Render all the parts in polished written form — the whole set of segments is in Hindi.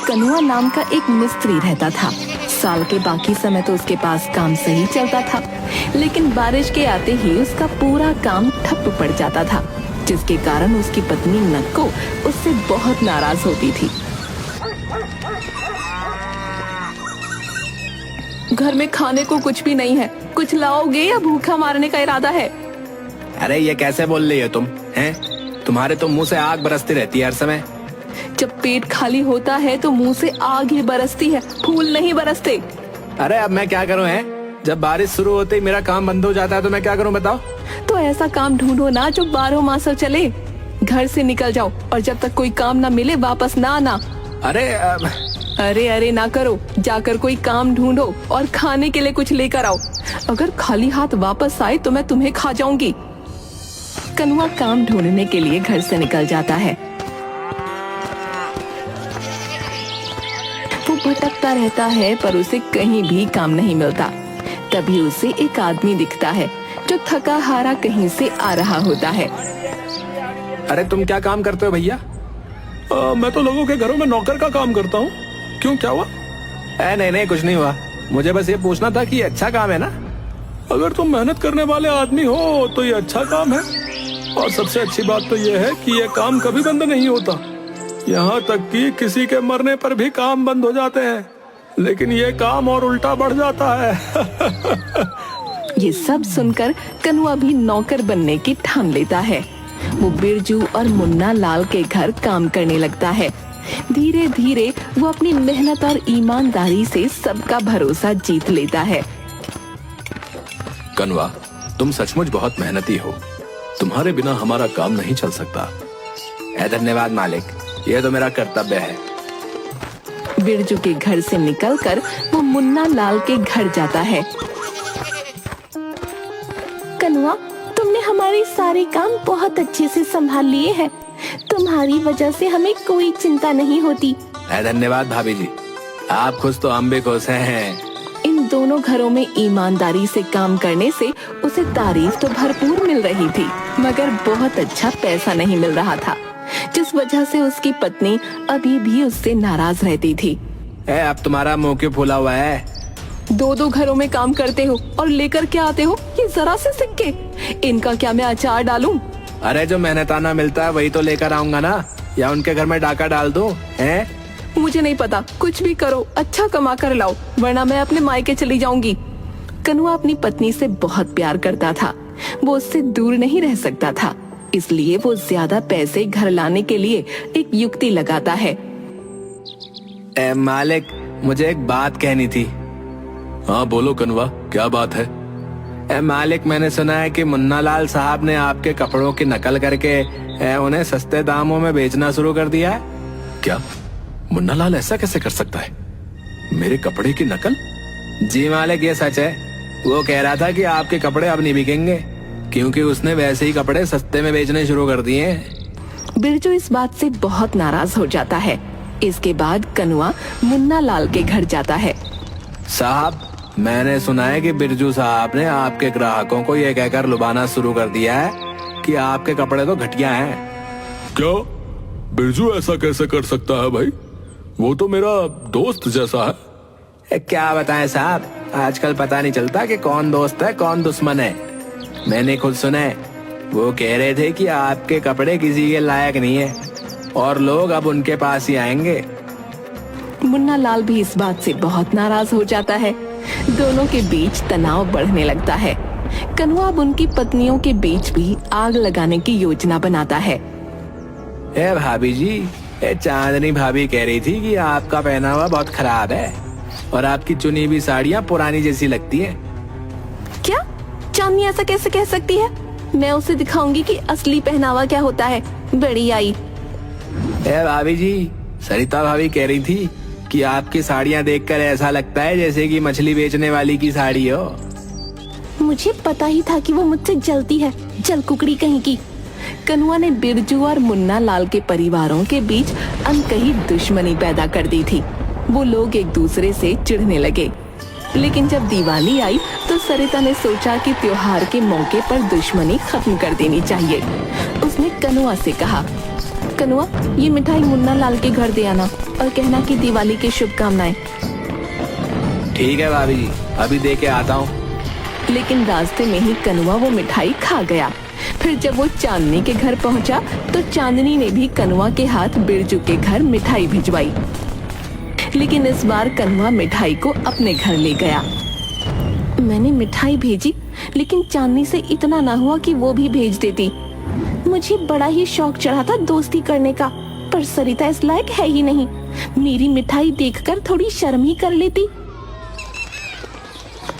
कनुआ नाम का एक मिस्त्री रहता था। साल के बाकी समय तो उसके पास काम सही चलता था, लेकिन बारिश के आते ही उसका पूरा काम ठप पड़ जाता था, जिसके कारण उसकी पत्नी नक्को उससे बहुत नाराज होती थी। घर में खाने को कुछ भी नहीं है, कुछ लाओगे या भूखा मारने का इरादा है? अरे ये कैसे बोल रही हो तुम हैं? तुम्हारे तो मुंह से आग बरसती रहती है हर समय। जब पेट खाली होता है तो मुंह से आग ही बरसती है, फूल नहीं बरसते। अरे अब मैं क्या करूं हैं? जब बारिश शुरू होते ही मेरा काम बंद हो जाता है तो मैं क्या करूं बताओ? तो ऐसा काम ढूंढो ना जो 12 मास चले। घर से निकल जाओ और जब तक कोई काम ना मिले वापस ना आना। अरे अरे ना करो, जाकर कोई काम ढूंढो और खाने के लिए कुछ लेकर आओ। अगर खाली हाथ वापस आए तो मैं तुम्हें खा जाऊंगी। कनुआ काम ढूंढने के लिए घर से निकल जाता है। वो भटकता रहता है पर उसे कहीं भी काम नहीं मिलता। तभी उसे एक आदमी दिखता है जो थका हारा कहीं से आ रहा होता है। अरे तुम क्या काम करते हो भैया? मैं तो लोगों के घरों में नौकर का काम करता हूँ। क्यों, क्या हुआ? नहीं कुछ नहीं हुआ। मुझे बस ये पूछना था कि अच्छा काम है ना? अगर तुम मेहनत करने वाले आदमी हो तो ये अच्छा काम है, और सबसे अच्छी बात तो ये है कि ये काम कभी बंद नहीं होता। यहाँ तक कि किसी के मरने पर भी काम बंद हो जाते हैं, लेकिन ये काम और उल्टा बढ़ जाता है। ये सब सुनकर कनुआ भी नौकर बनने की ठान लेता है। वो बिरजू और मुन्ना लाल के घर काम करने लगता है। धीरे धीरे वो अपनी मेहनत और ईमानदारी से सबका भरोसा जीत लेता है। कनुआ, तुम सचमुच बहुत मेहनती हो। तुम्हारे बिना हमारा काम नहीं चल सकता। धन्यवाद मालिक, ये तो मेरा कर्तव्य है। बिरजू के घर से निकलकर वो मुन्ना लाल के घर जाता है। कनुआ, तुमने हमारे सारे काम बहुत अच्छे से संभाल लिए हैं। तुम्हारी वजह से हमें कोई चिंता नहीं होती। धन्यवाद भाभी जी, आप खुश तो हम भी खुश हैं। इन दोनों घरों में ईमानदारी से काम करने से उसे तारीफ तो भरपूर मिल रही थी, मगर बहुत अच्छा पैसा नहीं मिल रहा था, जिस वजह से उसकी पत्नी अभी भी उससे नाराज रहती थी। अब तुम्हारा मुंह क्यों फूला हुआ है? दो घरों में काम करते हो और लेकर क्या आते हो ये जरा से सिक्के? इनका क्या मैं अचार डालूं? अरे जो मेहनताना मिलता है वही तो लेकर आऊंगा ना, या उनके घर में डाका डाल दूं? मुझे नहीं पता, कुछ भी करो, अच्छा कमा कर लाओ, वरना मैं अपने मायके चली जाऊंगी। कनुआ अपनी पत्नी से बहुत प्यार करता था। वो उससे दूर नहीं रह सकता था, इसलिए वो ज्यादा पैसे घर लाने के लिए एक युक्ति लगाता है। मालिक, मुझे एक बात कहनी थी। हाँ बोलो कनुआ, क्या बात है? मालिक, मैंने सुना है कि मुन्ना लाल साहब ने आपके कपड़ों की नकल करके उन्हें सस्ते दामों में बेचना शुरू कर दिया है। क्या मुन्ना लाल ऐसा कैसे कर सकता है? मेरे कपड़े की नकल? जी मालिक, ये सच है। वो कह रहा था कि आपके कपड़े अब नहीं बिकेंगे, क्योंकि उसने वैसे ही कपड़े सस्ते में बेचने शुरू कर दिए हैं। बिरजू इस बात से बहुत नाराज हो जाता है। इसके बाद कनुआ मुन्ना लाल के घर जाता है। साहब, मैंने सुना है कि बिरजू साहब ने आपके ग्राहकों को ये कहकर लुभाना शुरू कर दिया है कि आपके कपड़े तो घटिया हैं। क्या बिरजू ऐसा कैसे कर सकता है भाई? वो तो मेरा दोस्त जैसा है। क्या बताएं साहब, आजकल पता नहीं चलता कि कौन दोस्त है कौन दुश्मन है। मैंने खुद सुना है, वो कह रहे थे कि आपके कपड़े किसी के लायक नहीं है और लोग अब उनके पास ही आएंगे। मुन्ना लाल भी इस बात से बहुत नाराज हो जाता है। दोनों के बीच तनाव बढ़ने लगता है। कनुआ अब उनकी पत्नियों के बीच भी आग लगाने की योजना बनाता है। भाभी जी, चांदनी भाभी कह रही थी कि आपका पहनावा बहुत खराब है और आपकी चुनी हुई साड़ियाँ पुरानी जैसी लगती हैं। क्या? चांदनी ऐसा कैसे कह सकती है? मैं उसे दिखाऊंगी कि असली पहनावा क्या होता है। बड़ी आई। भाभी जी, सरिता भाभी कह रही थी कि आपकी साड़ियाँ देखकर ऐसा लगता है जैसे कि मछली बेचने वाली की साड़ी हो। मुझे पता ही था कि वो मुझसे जलती है, जल कुकड़ी कहीं की। कनुआ ने बिरजू और मुन्ना लाल के परिवारों के बीच अनकही दुश्मनी पैदा कर दी थी। वो लोग एक दूसरे से चिढ़ने लगे। लेकिन जब दिवाली आई तो सरिता ने सोचा कि त्योहार के मौके पर दुश्मनी खत्म कर देनी चाहिए। उसने कनुआ से कहा, कनुआ, ये मिठाई मुन्ना लाल के घर दे आना और कहना कि दिवाली की शुभकामनाएं। ठीक है भाभी जी, अभी दे के आता हूँ। लेकिन रास्ते में ही कनुआ वो मिठाई खा गया। फिर जब वो चांदनी के घर पहुंचा तो चांदनी ने भी कनुआ के हाथ बिरजू के घर मिठाई भिजवाई। लेकिन इस बार कनुआ मिठाई को अपने घर ले गया। मैंने मिठाई भेजी, लेकिन चांदनी से इतना ना हुआ कि वो भी भेज देती। मुझे बड़ा ही शौक चढ़ा था दोस्ती करने का, पर सरिता इस लायक है ही नहीं। मेरी मिठाई देखकर थोड़ी शर्म ही कर लेती।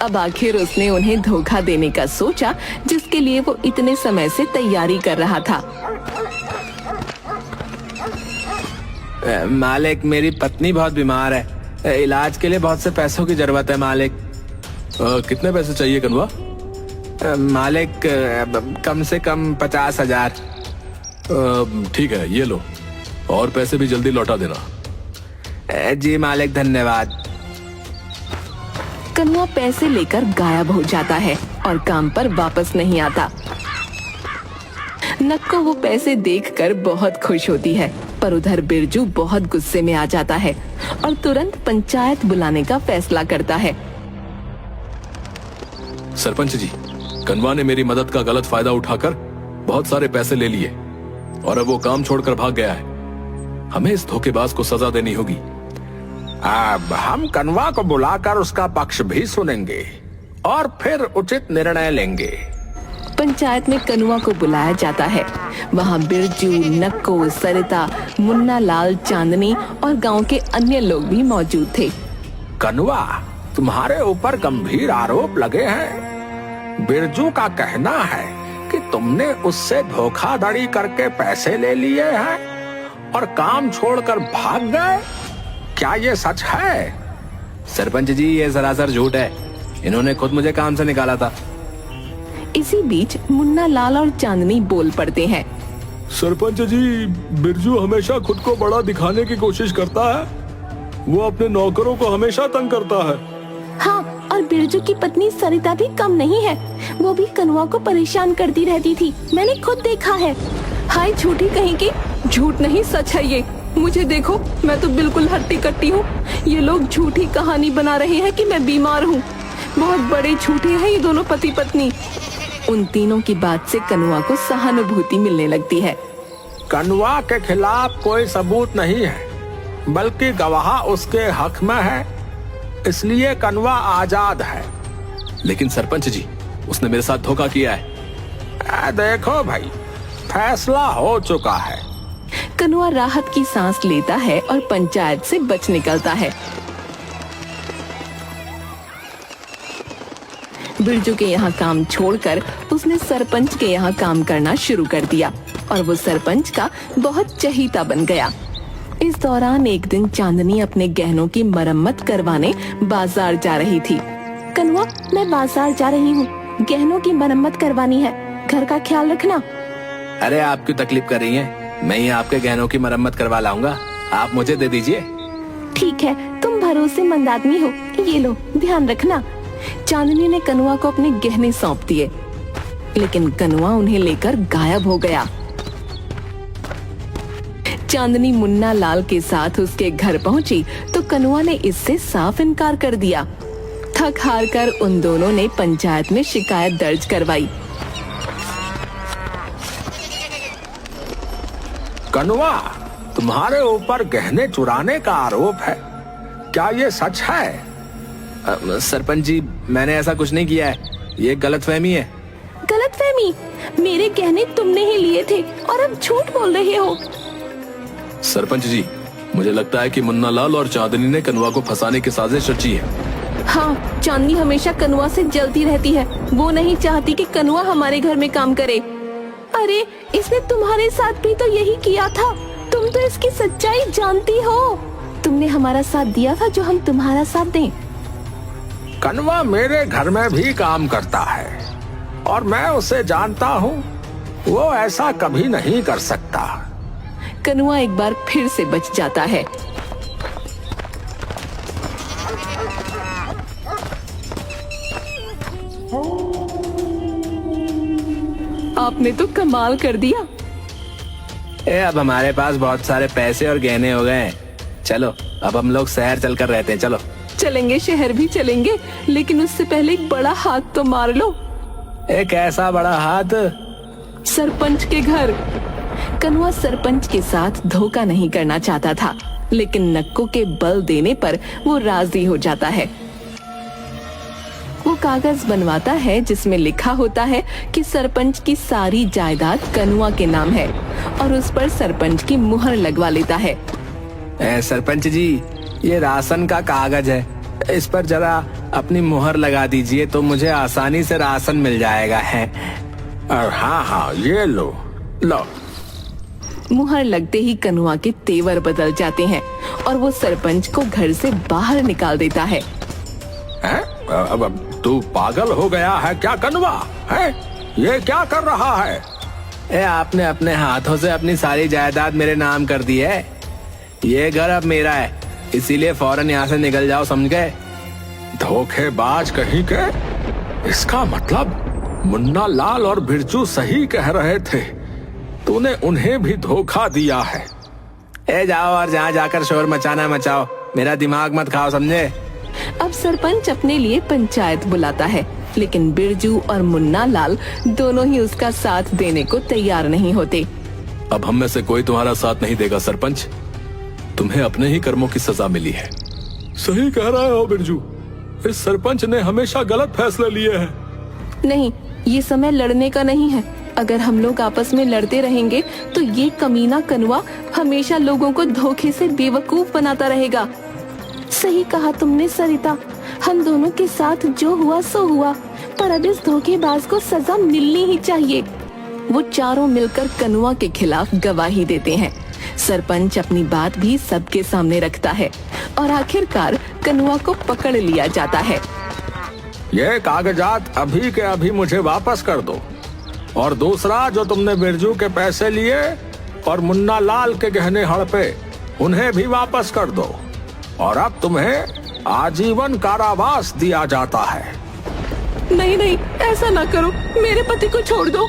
अब आखिर उसने उन्हें धोखा देने का सोचा, जिसके लिए वो इतने समय से तैयारी कर रहा था। मालिक, मेरी पत्नी बहुत बीमार है, इलाज के लिए बहुत से पैसों की जरूरत है मालिक। कितने पैसे चाहिए कनुआ? मालिक, कम से कम 50,000। ठीक है, ये लो, और पैसे भी जल्दी लौटा देना। जी मालिक, धन्यवाद। कनुआ पैसे लेकर गायब हो जाता है और काम पर वापस नहीं आता। नक्को वो पैसे देखकर बहुत खुश होती है, पर उधर बिरजू बहुत गुस्से में आ जाता है और तुरंत पंचायत बुलाने का फैसला करता है। सरपंच जी, कनुआ ने मेरी मदद का गलत फायदा उठाकर बहुत सारे पैसे ले लिए और अब वो काम छोड़कर भाग गया है। हमें इस धोखेबाज को सजा देनी होगी। अब हम कनुआ को बुलाकर उसका पक्ष भी सुनेंगे और फिर उचित निर्णय लेंगे। पंचायत में कनुआ को बुलाया जाता है। वहाँ बिरजू, नक्को, सरिता, मुन्ना लाल, चांदनी और गांव के अन्य लोग भी मौजूद थे। कनुआ, तुम्हारे ऊपर गंभीर आरोप लगे हैं। बिरजू का कहना है कि तुमने उससे धोखाधड़ी करके पैसे ले लिए हैं और काम छोड़कर भाग गए। क्या ये सच है? सरपंच जी, ये सरासर झूठ है। इन्होंने खुद मुझे काम से निकाला था। इसी बीच मुन्ना लाल और चांदनी बोल पड़ते हैं। सरपंच जी, बिरजू हमेशा खुद को बड़ा दिखाने की कोशिश करता है। वो अपने नौकरों को हमेशा तंग करता है। हाँ, और बिरजू की पत्नी सरिता भी कम नहीं है। वो भी कनुआ को परेशान करती रहती थी, मैंने खुद देखा है। हाय झूठी कहीं की, झूठ नहीं सच है ये। मुझे देखो, मैं तो बिल्कुल हट्टी कट्टी हूँ। ये लोग झूठी कहानी बना रहे हैं कि मैं बीमार हूँ। बहुत बड़े झूठे हैं ये दोनों पति पत्नी। उन तीनों की बात से कनुआ को सहानुभूति मिलने लगती है। कनुआ के खिलाफ कोई सबूत नहीं है, बल्कि गवाह उसके हक में है, इसलिए कनुआ आजाद है। लेकिन सरपंच जी, उसने मेरे साथ धोखा किया है। देखो भाई, फैसला हो चुका है। कनुआ राहत की सांस लेता है और पंचायत से बच निकलता है। बिरजू के यहाँ काम छोड़कर उसने सरपंच के यहाँ काम करना शुरू कर दिया और वो सरपंच का बहुत चहीता बन गया। इस दौरान एक दिन चांदनी अपने गहनों की मरम्मत करवाने बाजार जा रही थी। कनुआ, मैं बाजार जा रही हूँ, गहनों की मरम्मत करवानी है, घर का ख्याल रखना। अरे आप क्यों तकलीफ कर रही हैं? मैं ही आपके गहनों की मरम्मत करवा लाऊंगा, आप मुझे दे दीजिए। ठीक है, तुम भरोसेमंद आदमी हो, ये लो, ध्यान रखना। चांदनी ने कनुआ को अपने गहने सौंप दिए, लेकिन कनुआ उन्हें लेकर गायब हो गया। चांदनी मुन्ना लाल के साथ उसके घर पहुंची तो कनुआ ने इससे साफ इनकार कर दिया। थक हार कर उन दोनों ने पंचायत में शिकायत दर्ज करवाई। कनुआ, तुम्हारे ऊपर गहने चुराने का आरोप है, क्या ये सच है? सरपंच जी, मैंने ऐसा कुछ नहीं किया है, ये गलतफहमी है। गलतफहमी? मेरे गहने तुमने ही लिए थे और अब झूठ बोल रहे हो। सरपंच जी, मुझे लगता है कि मुन्ना लाल और चांदनी ने कनुआ को फंसाने की साजिश रची है। हाँ, चांदनी हमेशा कनुआ से जलती रहती है। वो नहीं चाहती कि कनुआ हमारे घर में काम करे। अरे, इसने तुम्हारे साथ भी तो यही किया था। तुम तो इसकी सच्चाई जानती हो। तुमने हमारा साथ दिया था, जो हम तुम्हारा साथ दें। कनुआ मेरे घर में भी काम करता है और मैं उसे जानता हूँ, वो ऐसा कभी नहीं कर सकता। कनुआ एक बार फिर से बच जाता है। आपने तो कमाल कर दिया। अब हमारे पास बहुत सारे पैसे और गहने हो गए हैं। चलो अब हम लोग शहर चलकर रहते हैं। चलो चलेंगे, शहर भी चलेंगे, लेकिन उससे पहले एक बड़ा हाथ तो मार लो। एक ऐसा बड़ा हाथ? सरपंच के घर। कनुआ सरपंच के साथ धोखा नहीं करना चाहता था, लेकिन नक्को के बल देने पर वो राजी हो जाता है। वो कागज बनवाता है जिसमें लिखा होता है कि सरपंच की सारी जायदाद कनुआ के नाम है और उस पर सरपंच की मुहर लगवा लेता है। सरपंच जी, ये राशन का कागज है, इस पर जरा अपनी मुहर लगा दीजिए तो मुझे आसानी से राशन मिल जाएगा है। हाँ, ये लो। मुहर लगते ही कनुआ के तेवर बदल जाते हैं और वो सरपंच को घर से बाहर निकाल देता है। अब तू पागल हो गया है क्या कनुआ? है ये क्या कर रहा है? आपने अपने हाथों से अपनी सारी जायदाद मेरे नाम कर दी है। ये घर अब मेरा है, इसीलिए फौरन यहाँ से निकल जाओ, समझ गए? धोखेबाज कहीं के। इसका मतलब मुन्ना लाल और बिरजू सही कह रहे थे, तूने उन्हें भी धोखा दिया है। जाओ और जहाँ जाकर शोर मचाना मचाओ, मेरा दिमाग मत खाओ, समझे? अब सरपंच अपने लिए पंचायत बुलाता है, लेकिन बिरजू और मुन्ना लाल दोनों ही उसका साथ देने को तैयार नहीं होते। अब हम में से कोई तुम्हारा साथ नहीं देगा सरपंच, तुम्हें अपने ही कर्मों की सजा मिली है। सही कह रहा हो बिरजू, इस सरपंच ने हमेशा गलत फैसले लिए हैं। नहीं, ये समय लड़ने का नहीं है। अगर हम लोग आपस में लड़ते रहेंगे तो ये कमीना कनुआ हमेशा लोगों को धोखे से बेवकूफ बनाता रहेगा। सही कहा तुमने सरिता, हम दोनों के साथ जो हुआ सो हुआ, पर अब इस धोखेबाज को सजा मिलनी ही चाहिए। वो चारों मिलकर कनुआ के खिलाफ गवाही देते हैं। सरपंच अपनी बात भी सबके सामने रखता है और आखिरकार कनुआ को पकड़ लिया जाता है। ये कागजात अभी के अभी मुझे वापस कर दो, और दूसरा जो तुमने बिरजू के पैसे लिए और मुन्ना लाल के गहने हड़पे, उन्हें भी वापस कर दो, और अब तुम्हें आजीवन कारावास दिया जाता है। नहीं नहीं, ऐसा ना करो, मेरे पति को छोड़ दो।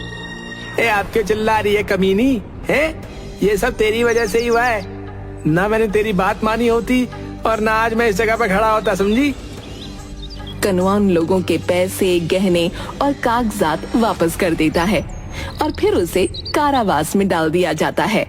आपके चिल्ला रही है कमीनी है? ये सब तेरी वजह से ही हुआ है। ना मैंने तेरी बात मानी होती और ना आज मैं इस जगह पे खड़ा होता, समझी? कनुआ उन लोगों के पैसे, गहने और कागजात वापस कर देता है और फिर उसे कारावास में डाल दिया जाता है।